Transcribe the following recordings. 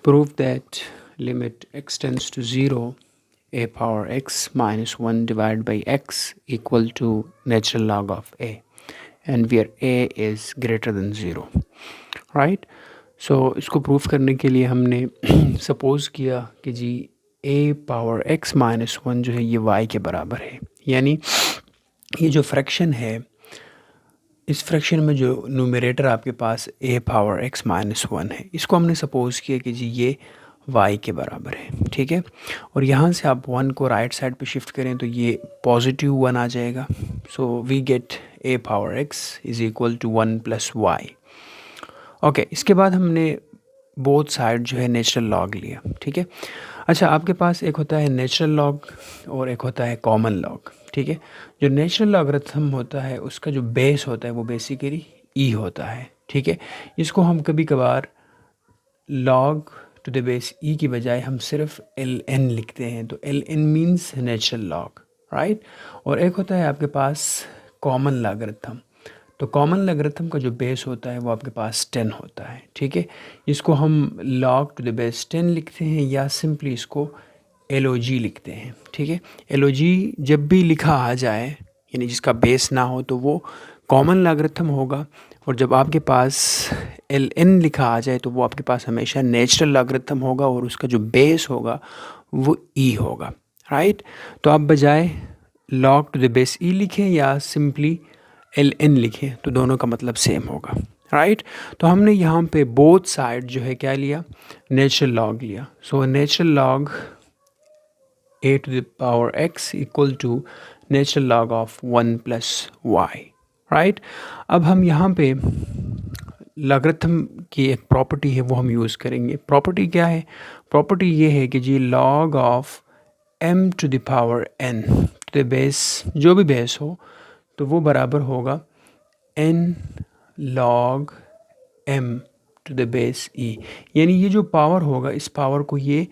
Prove that limit x tends to 0, a power x minus 1 divided by x equal to natural log of a, and where a is greater than 0, right? So इसको proof करने के लिए हमने suppose किया कि जी a power x minus 1 जो है ये y के बराबर है, यानी ये जो फ्रैक्शन है, इस फ्रैक्शन में जो न्यूमरेटर आपके पास a पावर x माइनस 1 है, इसको हमने सपोज़ किया कि जी ये y के बराबर है, ठीक है। और यहाँ से आप 1 को राइट साइड पे शिफ्ट करें तो ये पॉजिटिव 1 आ जाएगा। So we get a power x is equal to 1 plus y. Okay, इसके बाद हमने बोथ साइड जो है नेचुरल लॉग लिया, ठीक है। अच्छा, आपके पास एक होता है नेचुरल लॉग और एक होता है कॉमन लॉग, ठीक है। जो नेचुरल लॉगरिथम होता है उसका जो बेस होता है वो बेसिकली ई होता है, ठीक है। इसको हम कभी कभार log to the base e की बजाय हम सिर्फ एल एन लिखते हैं, तो l n means natural log, right. और एक होता है आपके पास कॉमन लॉगरिथम, तो कॉमन लॉगरिथम का जो बेस होता है वो आपके पास 10 होता है, ठीक है। इसको हम लॉग टू द बेस 10 लिखते हैं या सिंपली इसको LOG लिखते हैं, ठीक है। LOG जब भी लिखा आ जाए, यानी जिसका बेस ना हो, तो वो कॉमन लॉगरिथम होगा, और जब आपके पास LN लिखा आ जाए तो वो आपके पास हमेशा नेचुरल लॉगरिथम होगा और उसका जो बेस होगा वो E होगा, राइट। तो आप बजाय log to the base E लिखें या सिंपली LN लिखें तो दोनों का मतलब सेम होगा, राइट। तो हमने यहाँ पे बोथ साइड जो है क्या लिया, नेचुरल लॉग लिया। So natural log a to the power x equal to natural log of 1 plus y, right. अब हम यहाँ पे लॉगरिथम की एक प्रॉपर्टी है वो हम यूज़ करेंगे। प्रॉपर्टी क्या है? प्रॉपर्टी ये है कि जी log of m to the power n to the base, जो भी बेस हो तो वो बराबर होगा n log m to the base e, यानी ये जो पावर होगा इस पावर को ये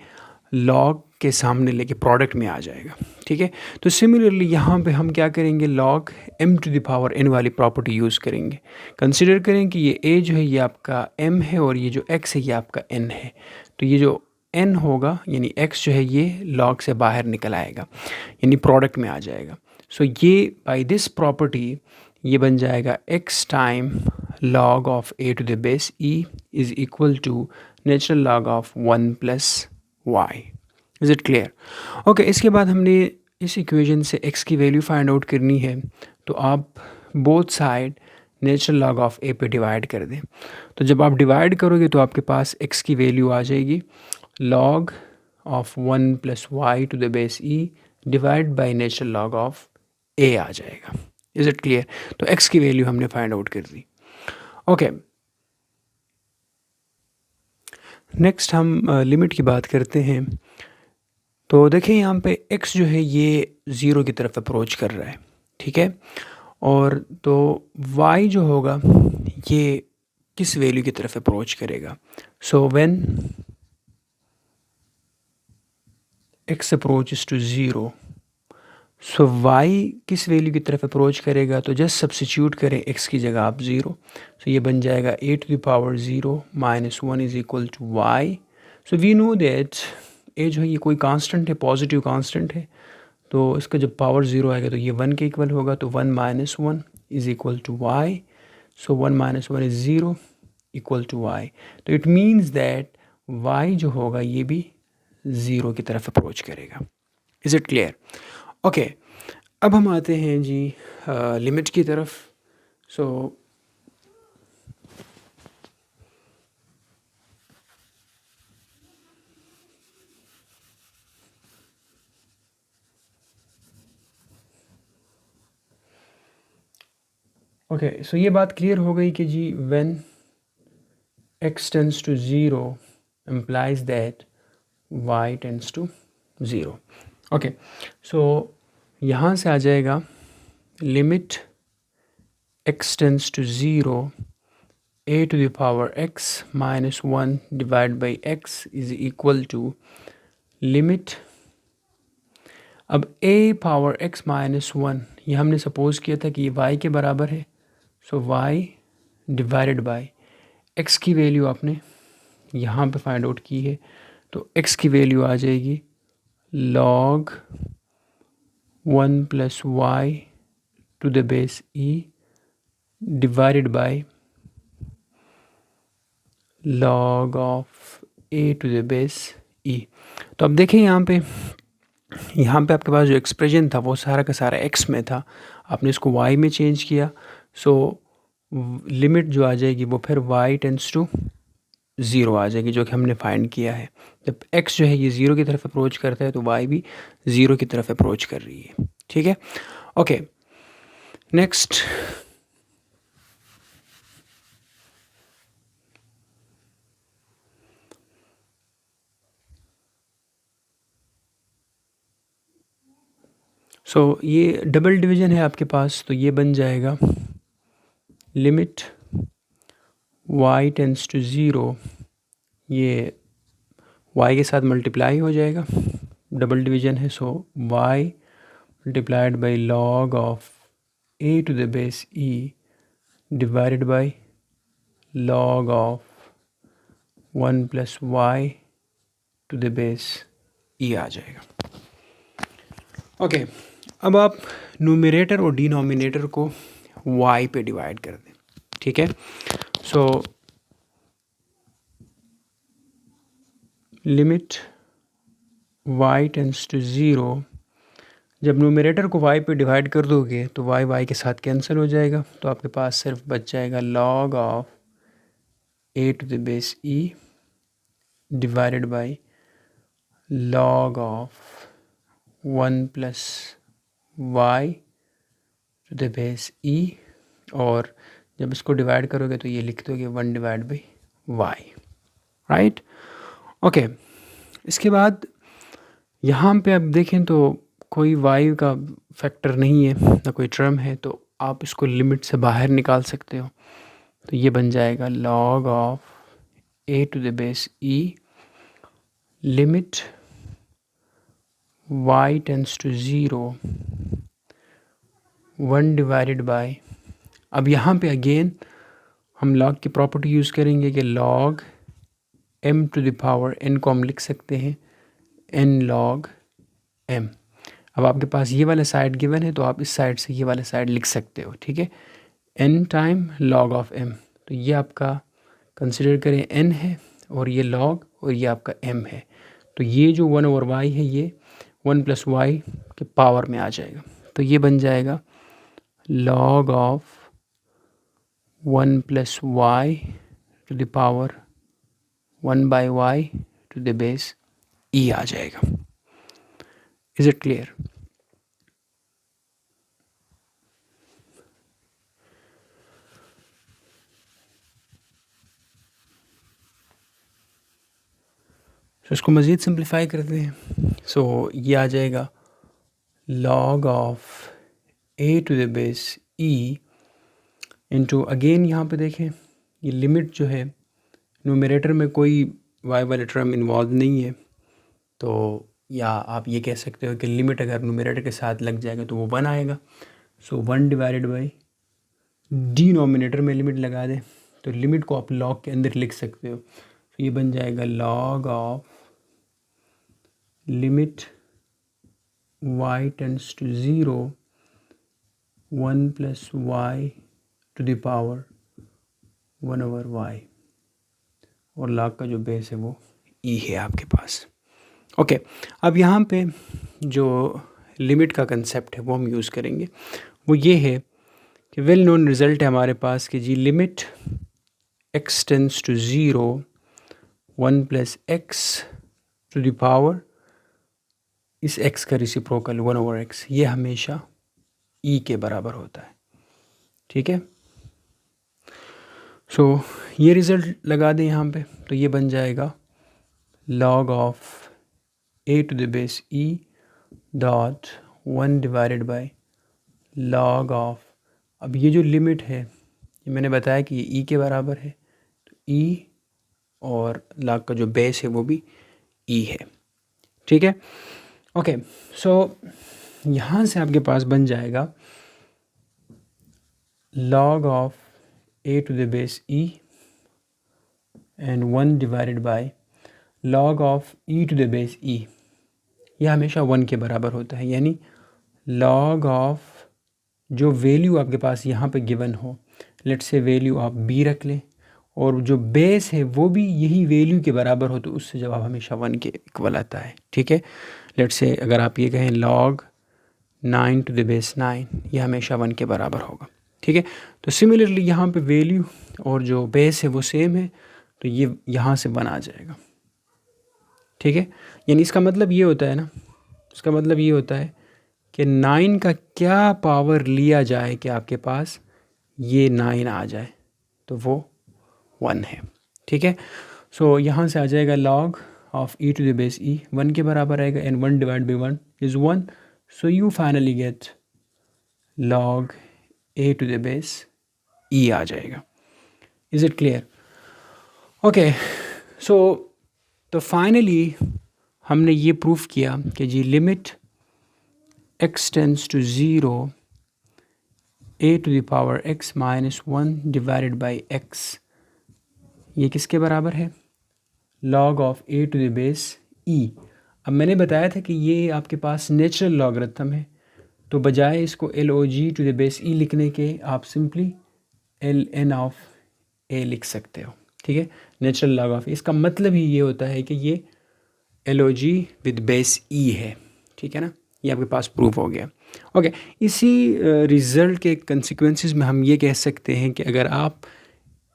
log के सामने लेके प्रोडक्ट में आ जाएगा, ठीक है। तो सिमिलरली यहाँ पे हम क्या करेंगे, log m to the power n वाली प्रॉपर्टी यूज़ करेंगे। कंसिडर करें कि ये a जो है ये आपका m है और ये जो x है ये आपका n है, तो ये जो n होगा यानी x जो है ये log से बाहर निकल आएगा, यानी प्रोडक्ट में आ जाएगा। सो ये बाय दिस प्रॉपर्टी ये बन जाएगा x time log of a to the base e is equal to natural log of 1 plus y। Is it clear? Okay, इसके बाद हमने इस इक्वेशन से x की वैल्यू फाइंड आउट करनी है, तो आप both side natural log of a पे डिवाइड कर दें। तो जब आप डिवाइड करोगे तो आपके पास x की वैल्यू आ जाएगी log of 1 plus y to the base e divide by natural log of a आ जाएगा। Is it clear? तो x की वैल्यू हमने फाइंड आउट कर दी। ओके, नेक्स्ट हम लिमिट की बात करते हैं। तो देखिए यहाँ पे x जो है ये 0 की तरफ अप्रोच कर रहा है, ठीक है। और तो y जो होगा ये किस वैल्यू की तरफ अप्रोच करेगा? So when x approaches to 0, so y किस वैल्यू की तरफ अप्रोच करेगा? तो जस्ट सब्स्टिट्यूट करें x की जगह आप 0, सो ये बन जाएगा a to the power 0 minus 1 is equal to y। So we know that a जो है ये कोई कांस्टेंट है, पॉजिटिव कांस्टेंट है, तो इसका जब पावर 0 आएगा तो ये 1 के इक्वल होगा, तो 1 minus 1 is equal to y। So 1 minus 1 is 0 equal to y। तो इट मीन्स दैट y जो होगा ये भी 0 की तरफ अप्रोच करेगा। Is it clear? ओके, अब हम आते हैं जी लिमिट की तरफ। सो ओके, सो ये बात क्लियर हो गई कि जी when x tends to 0 implies that y tends to 0। Okay, so यहाँ से आ जाएगा limit x tends to 0 a to the power x minus 1 divide by x is equal to limit, अब a पावर x माइनस 1 ये हमने suppose किया था कि ये y के बराबर है, सो y डिवाइडेड बाय x की वैल्यू आपने यहाँ पे फाइंड आउट की है, तो x की वैल्यू आ जाएगी log 1 + y to the base e divided by log of a to the base e। तो अब देखें यहाँ पे आपके पास जो एक्सप्रेशन था वो सारा का सारा x में था, आपने इसको y में चेंज किया, सो लिमिट जो आ जाएगी वो फिर y टेंड्स टू 0 आ जाएगी, जो कि हमने फाइंड किया है। जब x जो है ये 0 की तरफ अप्रोच करता है तो y भी 0 की तरफ अप्रोच कर रही है। ठीक है, ओके, नेक्स्ट ये डबल डिवीजन है आपके पास, तो ये बन जाएगा लिमिट y टेंड्स टू 0, ये y के साथ मल्टीप्लाई हो जाएगा, डबल डिवीजन है, सो y multiplied by log of a to the base e divided by log of 1 + y to the base e आ जाएगा। ओके, अब आप न्यूमरेटर और डिनोमिनेटर को y पे डिवाइड कर दें। ठीक है, so limit y tends to 0, जब न्यूमरेटर को y पे डिवाइड कर दोगे तो y के साथ कैंसिल हो जाएगा, तो आपके पास सिर्फ बच जाएगा log of a to the base e divided by log of 1 + y to the base e, और जब इसको डिवाइड करोगे तो ये लिख दोगे 1 divide by y, right. Okay, इसके बाद यहाँ पे आप देखें तो कोई y का फैक्टर नहीं है, ना कोई टर्म है, तो आप इसको लिमिट से बाहर निकाल सकते हो, तो ये बन जाएगा log of a to the base e limit y tends to 0 1 divided by, अब यहाँ पे अगेन हम log की प्रॉपर्टी यूज़ करेंगे कि log m to the power n को हम लिख सकते हैं n log m। अब आपके पास ये वाला साइड गिवन है तो आप इस साइड से ये वाला साइड लिख सकते हो। ठीक है, n time log of m, तो ये आपका कंसिडर करें n है और ये log और ये आपका m है, तो ये जो 1/y है ये 1 + y के पावर में आ जाएगा, तो ये बन जाएगा log of 1 + y to the power 1/y to the base e आ जाएगा। Is it clear? तो इसको मज़ीद सिंप्लीफाई करते हैं, सो ये आ जाएगा log of a to the base e into, again यहाँ पे देखें ये लिमिट जो है न्यूमरेटर में कोई y वाला टर्म इन्वॉल्व नहीं है, तो या आप ये कह सकते हो कि लिमिट अगर न्यूमरेटर के साथ लग जाएगा तो वो 1 आएगा, सो 1 डिवाइडेड बाई डिनोमिनेटर में लिमिट लगा दें, तो लिमिट को आप log के अंदर लिख सकते हो, तो ये बन जाएगा log of limit y tends to 0 1 + y to the power 1/y, और log का जो बेस है वो e है आपके पास। ओके, अब यहाँ पे जो लिमिट का कंसेप्ट है वो हम यूज़ करेंगे, वो ये है कि वेल नोन रिज़ल्ट है हमारे पास कि जी limit x tends to 0 1 + x to the power, इस x का रेसिप्रोकल 1/x, ये हमेशा e के बराबर होता है। ठीक है, सो ये रिज़ल्ट लगा दें यहाँ पे, तो ये बन जाएगा log of a to the base e dot 1 divided by log of, अब ये जो लिमिट है ये मैंने बताया कि ये e के बराबर है, तो e और log का जो बेस है वो भी e है। ठीक है, ओके, सो यहाँ से आपके पास बन जाएगा log of a to the base e and 1 divided by log of e to the base e, यह हमेशा 1 के बराबर होता है। यानी log ऑफ जो वैल्यू आपके पास यहाँ पे गिवन हो, लेट्स से वैल्यू आप b रख लें और जो बेस है वो भी यही वैल्यू के बराबर हो, तो उससे जवाब हमेशा 1 के इक्वल आता है। ठीक है, लेट्स से अगर आप ये कहें log 9 टू द बेस 9, यह हमेशा 1 के बराबर होगा। ठीक है, तो सिमिलरली यहाँ पे वैल्यू और जो बेस है वो सेम है, तो ये यहाँ से 1 आ जाएगा। ठीक है, यानी इसका मतलब ये होता है ना, इसका मतलब ये होता है कि 9 का क्या पावर लिया जाए कि आपके पास ये 9 आ जाए, तो वो 1 है। ठीक है, सो यहाँ से आ जाएगा log of e to the base e 1 के बराबर आएगा, and 1 divide by 1 is 1, so you finally get log a to the base e आ जाएगा। Is it clear? Okay, so तो फाइनली हमने ये प्रूफ किया कि जी limit x tends to 0 a to the power x minus 1 divided by x, ये किसके बराबर है? log of a to the base e। अब मैंने बताया था कि ये आपके पास नेचुरल लॉगरिथम है, तो बजाय इसको log to the base e लिखने के आप सिंपली ln ऑफ a लिख सकते हो। ठीक है, नेचुरल लॉग ऑफ, इसका मतलब ही ये होता है कि ये log विद बेस e है। ठीक है ना, ये आपके पास प्रूफ हो गया। ओके, इसी रिज़ल्ट के कंसिक्वेंसेस में हम ये कह सकते हैं कि अगर आप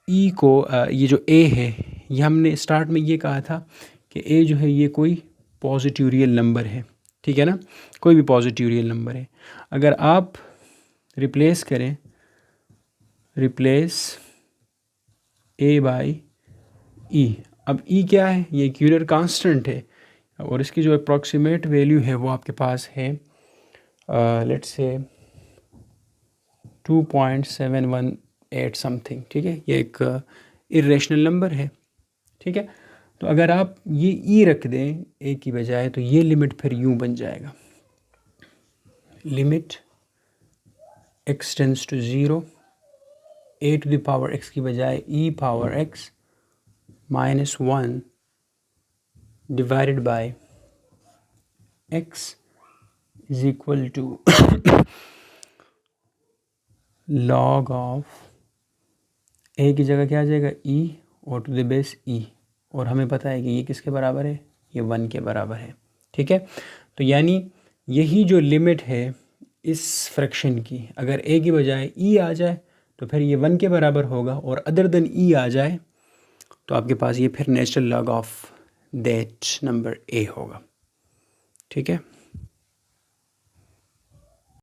e को ये जो a है, ये हमने स्टार्ट में ये कहा था कि a जो है ये कोई पॉजिटिव रियल नंबर है। ठीक है ना, कोई भी पॉजिटिव रियल नंबर है। अगर आप रिप्लेस करें, रिप्लेस a बाई e, अब e क्या है? ये यूलर कांस्टेंट है और इसकी जो अप्रॉक्सीमेट वैल्यू है वो आपके पास है लेट्स से 2.718 समथिंग। ठीक है, ये एक इरेशनल नंबर है। ठीक है, तो अगर आप ये e रख दें a की बजाय, तो ये लिमिट फिर यूँ बन जाएगा, limit x tends to 0 a to the power x की बजाय e power x minus 1 divided by x is equal to log of a की जगह क्या आ जाएगा? e और टू द बेस e, और हमें पता है कि ये किसके बराबर है? ये 1 के बराबर है। ठीक है, तो यानी यही जो लिमिट है इस फ्रैक्शन की, अगर a की बजाय e आ जाए तो फिर ये 1 के बराबर होगा, और अदर देन e आ जाए तो आपके पास ये फिर natural log of that number a होगा। ठीक है।